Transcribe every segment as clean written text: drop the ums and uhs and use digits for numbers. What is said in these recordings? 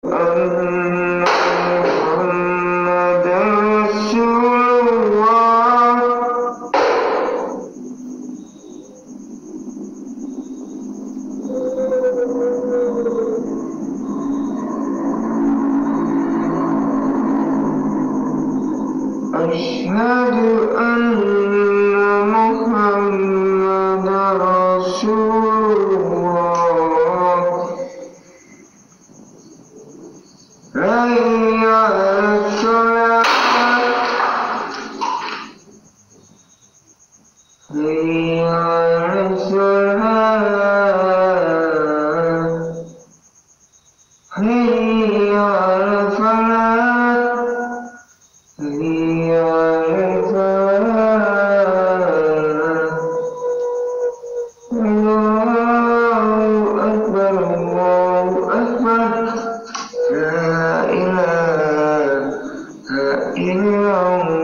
أن محمدا رسول الله أشهد أن محمدا رسول الله حي على الصلاة حي على الصلاة حي على الفلاح حي على الفلاح الله أكبر الله أكبر لا إله إلا الله.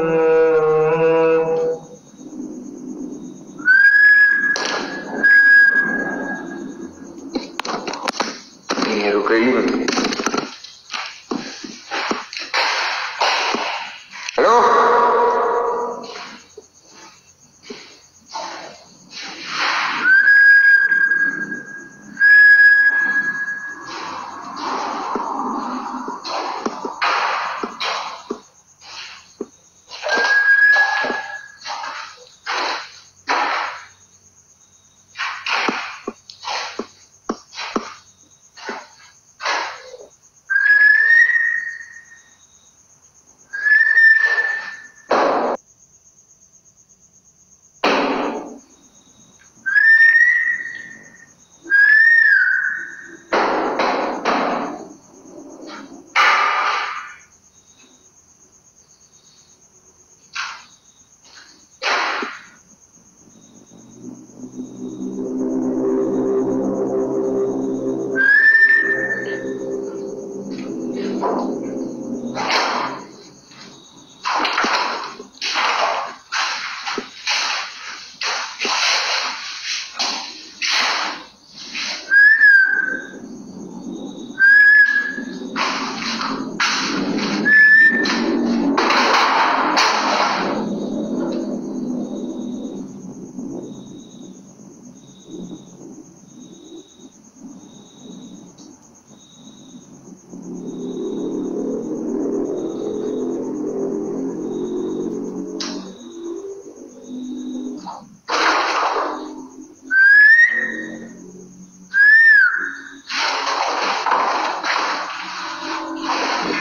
Ini Rukaim. Halo.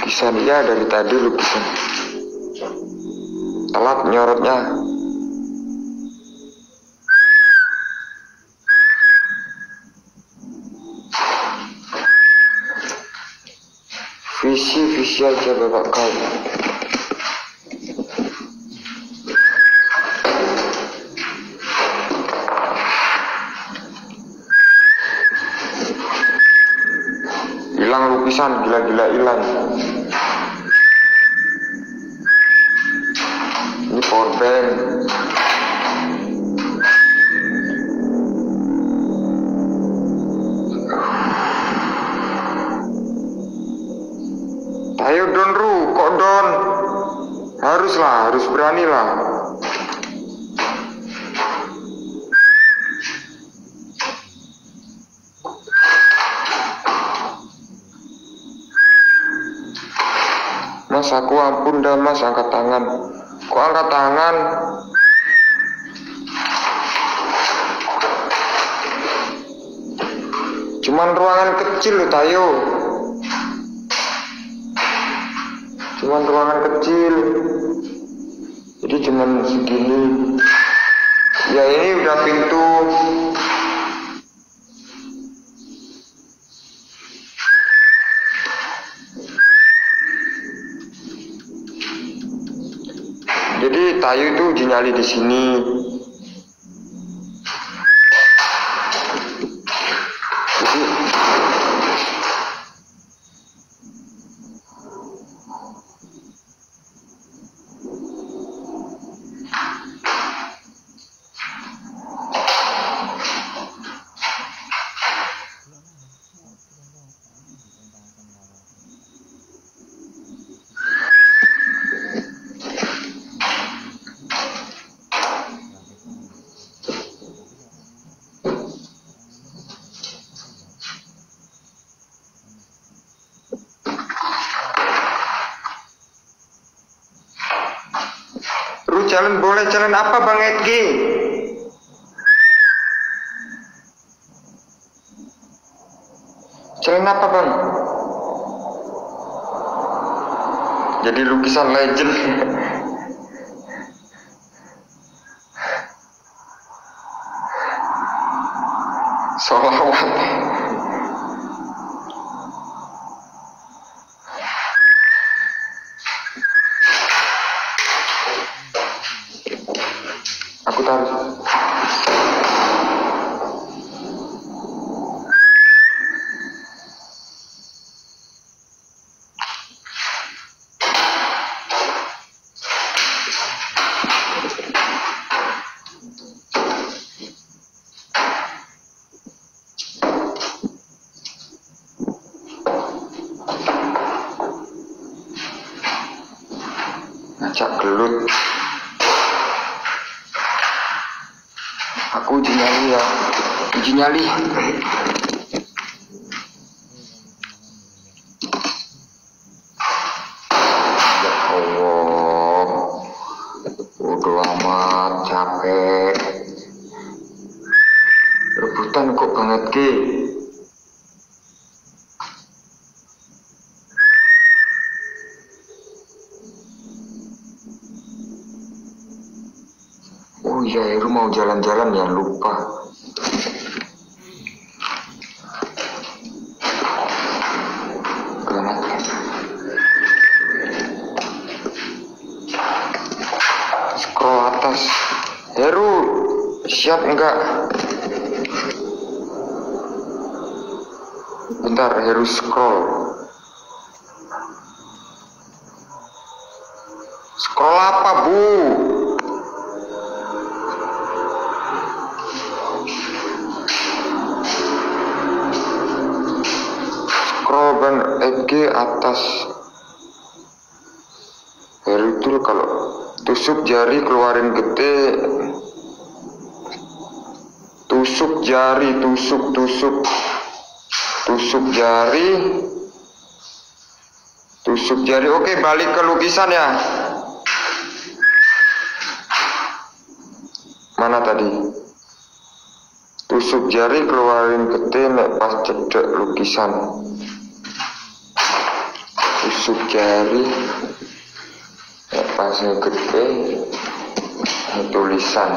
Lukisan dia dari tadi lukisan. Telat nyorotnya. Visi aja bapak kau. Hilang lukisan, gila-gila hilang. Ini powerbank. Ayo Don Ru, kok Don? Harus berani lah. Mas, aku ampun dah mas, angkat tangan. Kok angkat tangan? Cuman ruangan kecil loh Tayo. Cuman ruangan kecil. Jadi cuman segini. Ya ini udah pintu. Jadi Tayo itu uji nyali di sini. Jadi challenge boleh. Challenge apa Bang Edgi? Challenge apa Bang? Jadi lukisan legend. Sholawat. Aku taruh. Ngajak gelut. Aku uji nyali ya. Uji nyali. Ya Allah. Udah amat capek. Rebutan kok banget ke. Oh iya, Heru mau jalan-jalan ya, lupa. Granat. Scroll atas. Heru, siap enggak? Bentar, Heru scroll. Scroll apa, Bu? Scroll Bang EG atas. Heru itu kalau tusuk jari keluarin gede. Tusuk jari, tusuk jari. Tusuk jari. Oke, balik ke lukisan ya. Mana tadi? Tusuk jari keluarin gede nek pas cedek lukisan. Tusuk jari nek pas gede tulisan.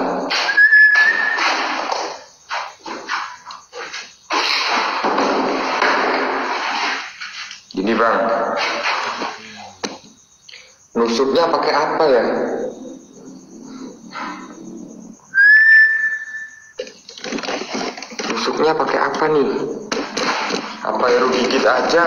Gini Bang, nusuknya pakai apa ya? Nusuknya pakai apa nih? Apa Heru gigit aja?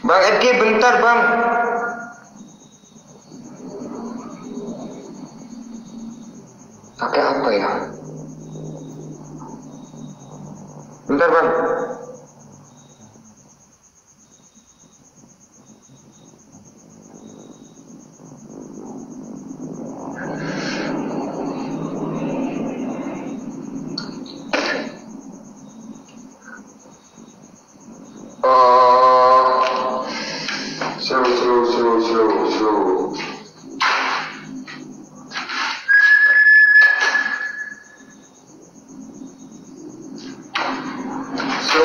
Bang Edgi, bentar Bang. Pakai apa ya? Bentar Bang. Slow.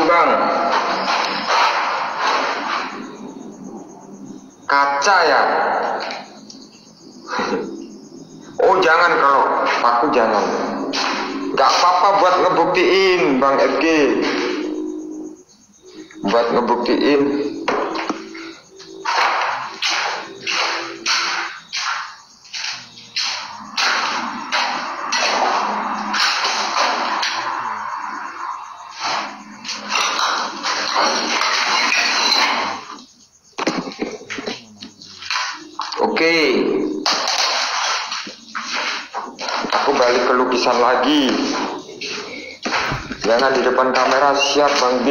Bang. Kaca ya? Oh jangan, kalau aku jangan. Gak apa-apa buat ngebuktiin Bang Edgi. Buat ngebuktiin. Oke, aku balik ke lukisan lagi. Jangan di depan kamera, siap Bang B.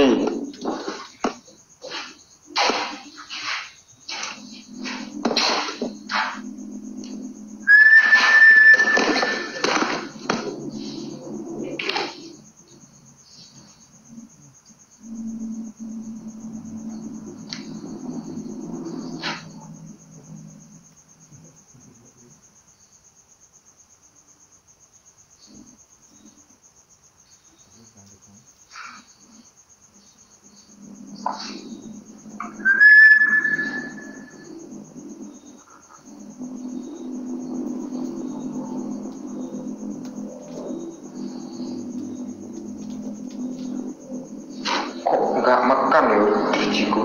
Kok nggak makan ya drijiku?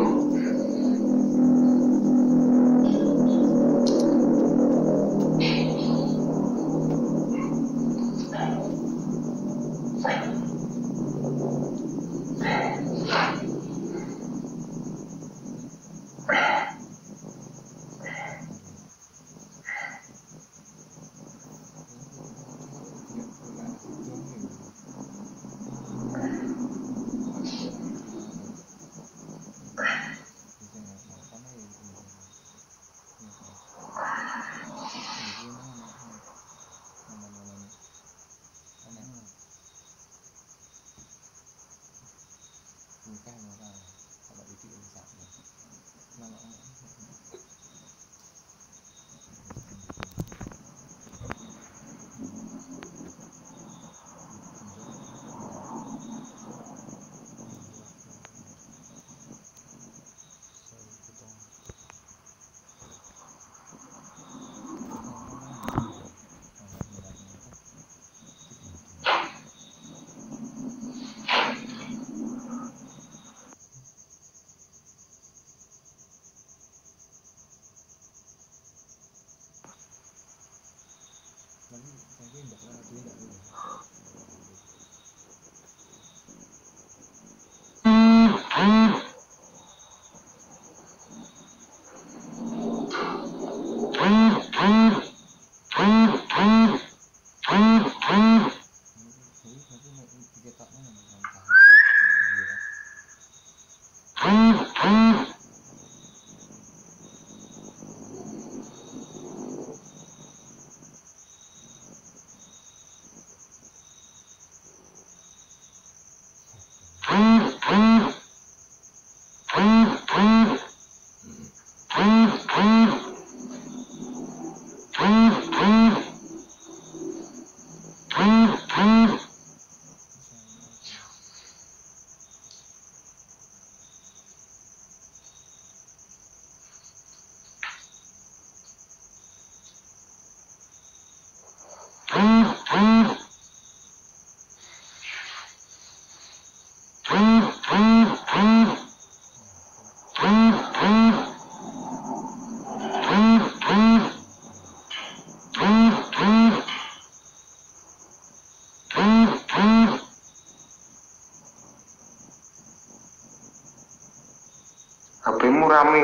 HP-mu rame.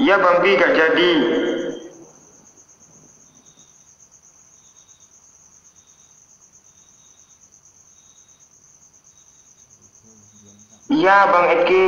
Iya Bang B, gak jadi. Iya Bang Eki.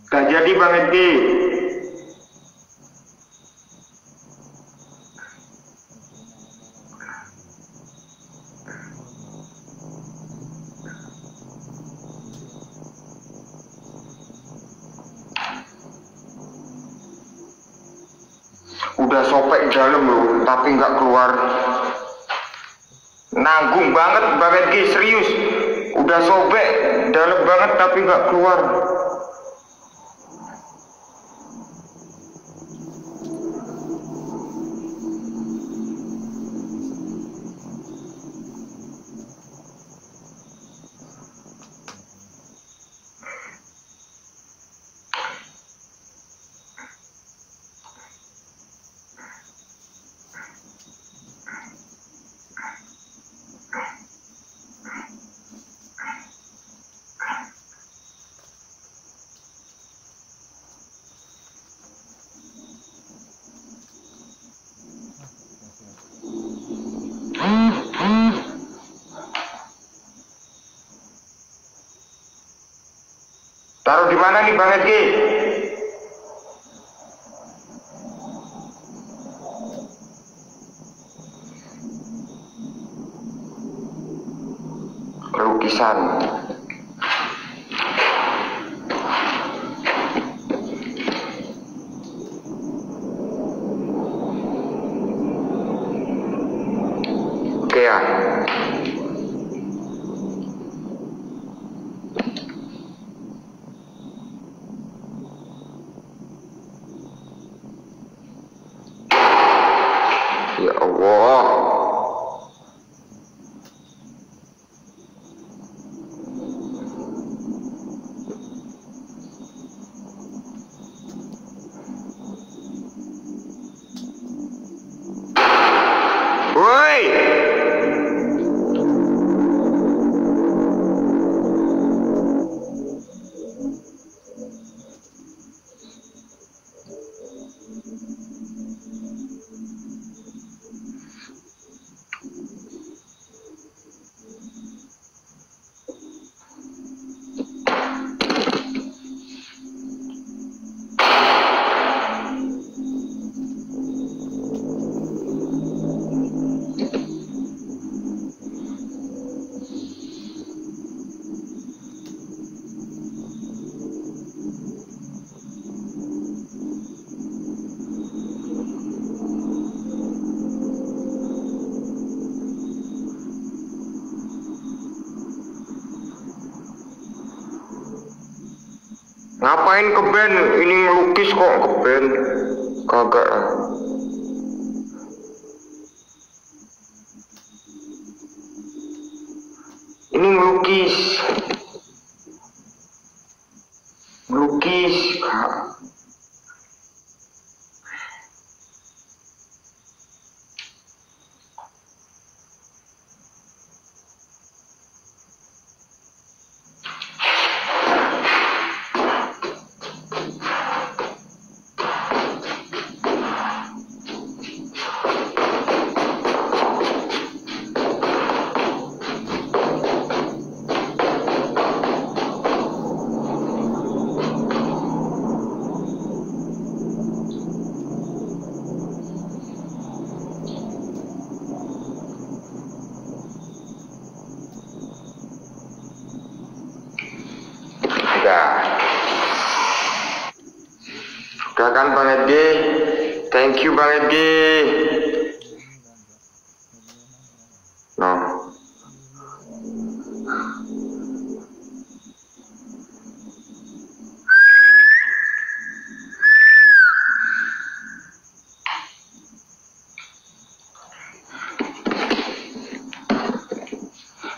Gak jadi Bang Eki. Udah sopek dalam loh, tapi nggak keluar. Nanggung banget Bang Eki, serius. Udah sobek, dalam banget tapi nggak keluar. Taruh di mana nih Bang Edgi? Lukisan. Oke ya. Ya Allah. Woi. Ngapain ke band? Ini ngelukis kok ke band? Kagak lah. Ini ngelukis. Ngelukis, Kak. Udah kan Bang Edgi? Thank you Bang Edgi. No.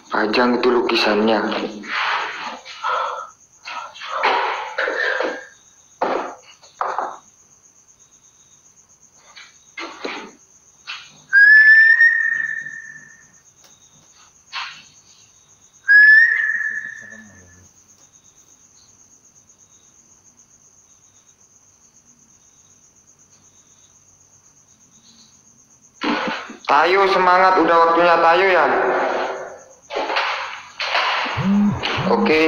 Pajang itu lukisannya. Tayo semangat, udah waktunya Tayo ya. Oke.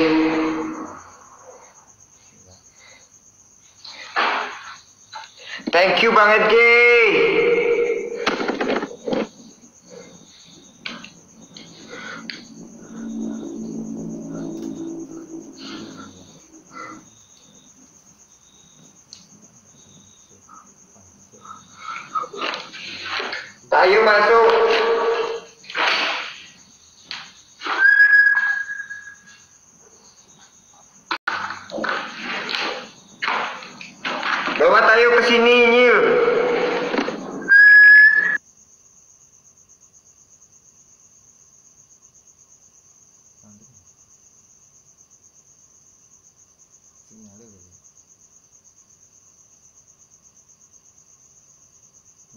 Thank you Bang Edgi. Tayo masuk. Cepat ayo ke sini, Nyil. Sinyalnya gitu.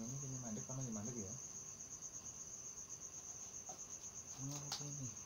Ini mandek sama mandek ya. Ini